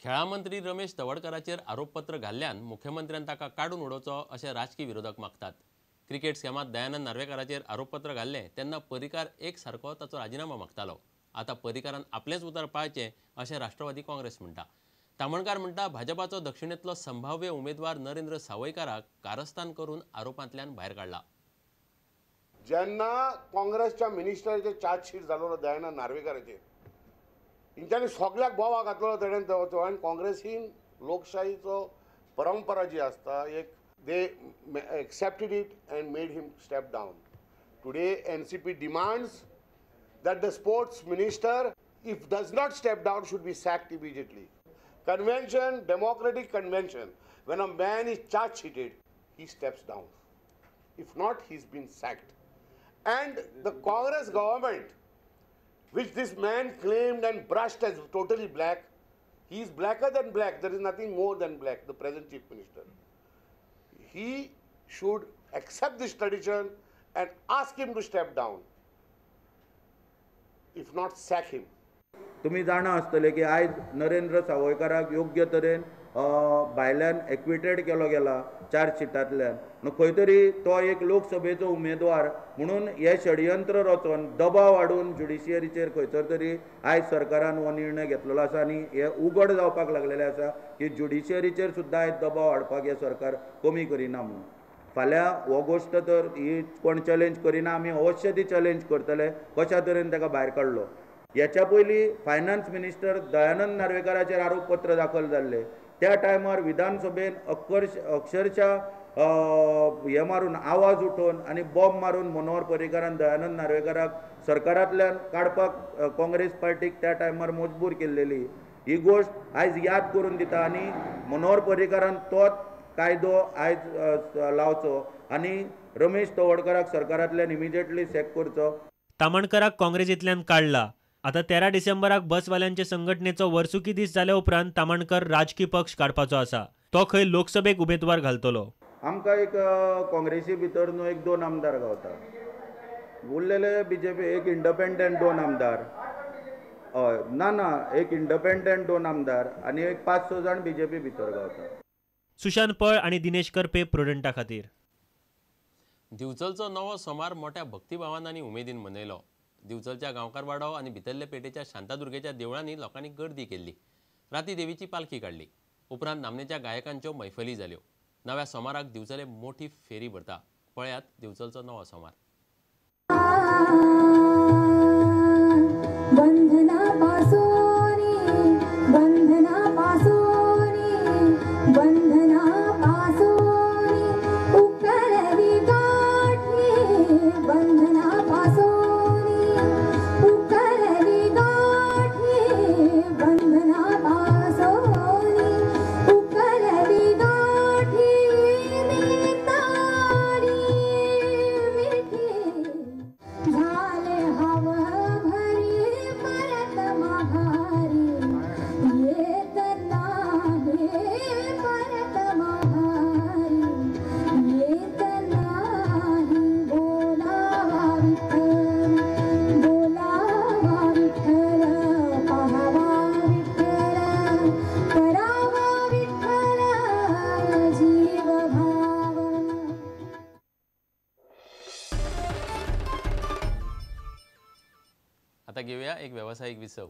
खेळा मंत्री रमेश तवडकराचेर आरोपपत्र घाल्ल्यान मुख्यमंत्र्यान ताका काडून उडोवचो अशें राजकीय विरोधक मागतात। क्रिकेट स्कॅमात दयानंद नार्वेकाराचेर आरोपपत्र घाल्लें तेन्ना पर्रीकार एक सारको ताचो राजिनामा मागतालो। आतां पर्रीकारान आपलेंच उतर पाळचें अशें राष्ट्रवादी काँग्रेस म्हणटा। तामणकार म्हणटा भाजपाचो दक्षिणेंतलो संभाव्य उमेदवार नरेंद्र सावयकाराक कारस्थान करून आरोपांतल्यान भायर काडला। जेन्ना काँग्रेसच्या मिनिस्टराचेर चार्जशीट जालो दयानंद नार्वेकाराचेर तेंच्यांनी सगळ्याक बोवा घातलो तेणेन तो आनी काँग्रेसीन लोकशाहीचो परंपरा जी आसता एक they accepted it end made him step down. Today NCP demands that the sports minister, if does not step down, should be sacked immediately. Convention, democratic convention, when a man is charge sheeted, he steps down. If not, he's been sacked. And the Congress government, which this man claimed and brushed as totally black, he is blacker than black. There is nothing more than black, the present chief minister. He should accept this tradition and ask him to step down. If not, sack him. तुम्ही जाणा आसतले की आज नरेंद्र सावयकाराक योग्य तरेन भायल्यान acquitted केलो गेला चार्जशिटांतल्यान। खंय तरी तो एक लोकसभेचो उमेदवार म्हणून हे षडयंत्र रचोन दबाव हाडून ज्युडिशियरीचेर खंयसर तरी आयज सरकारान हो निर्णय घेतलेलो आसा आनी हे उघड जावपाक लागलेले आसा की ज्युडिशियरीचेर सुद्दां आयज दबाव हाडपाक हे सरकार कमी करिना म्हणून। फाल्यां हो गोश्ट तर ही कोण चॅलेंज करिना, आमी अवश्य ती चॅलेंज करतले कशा तरेन ताका भायर काडलो। हेच्या पयलीं फायनान्स मिनिस्टर दयानंद नार्वेकाराचेर आरोपपत्र दाखल जाल्ले त्या टायमार विधानसभेन अक्षरशः हे मारून आवाज उठोवन आनी बॉम्ब मारून मनोहर पर्रीकारान दयानंद नार्वेकाराक सरकारांतल्यान काडपाक काँग्रेस पार्टीक त्या टायमार मजबूर केल्लेली। ही गोश्ट आयज याद करून दिता आनी मनोहर पर्रीकारान तोच कायदो आयज लावचो आनी रमेश तवडकराक सरकारांतल्यान इमिजिएटली सॅक करचो। तामणकराक काँग्रेसींतल्यान काडला। आतां 13 डिसेंबराक बसवाल्यांचे संघटनेचो वर्सुकी दीस जाल्या उपरांत तामणकर राजकीय पक्ष काडपाचो आसा। तो खंय लोकसभेक उमेदवार घालतलो। आमकां एक काँग्रेसी भितर न्हू एक 2 आमदार गावता, उरलेले बीजेपी एक इंडिपेंडंट 2 आमदार, हय ना एक इंडिपेंडंट 2 आमदार आनी एक 5-6 जाण बीजेपी भितर गावता। सुशांत पळ आणि दिनेश करपे प्रुडंटा खातीर। दिवचलचो नवो सोमार मोठ्या भक्तिभावान आनी उमेदीन मनयलो। दिवचलच्या गांवकारवाडो आनी भितरले पेटेच्या शांतादुर्गेच्या देवळांनी लोकांनी गर्दी केल्ली। राती देवीची पालखी काडली। उपरांत नामनेच्या गायकांच्यो मैफली जाल्यो। नव्या सोमाराक दिवचले मोठी फेरी भरता। पळयात दिवचलचो नवो सोमार। आता घेऊया एक व्यावसायिक विसव।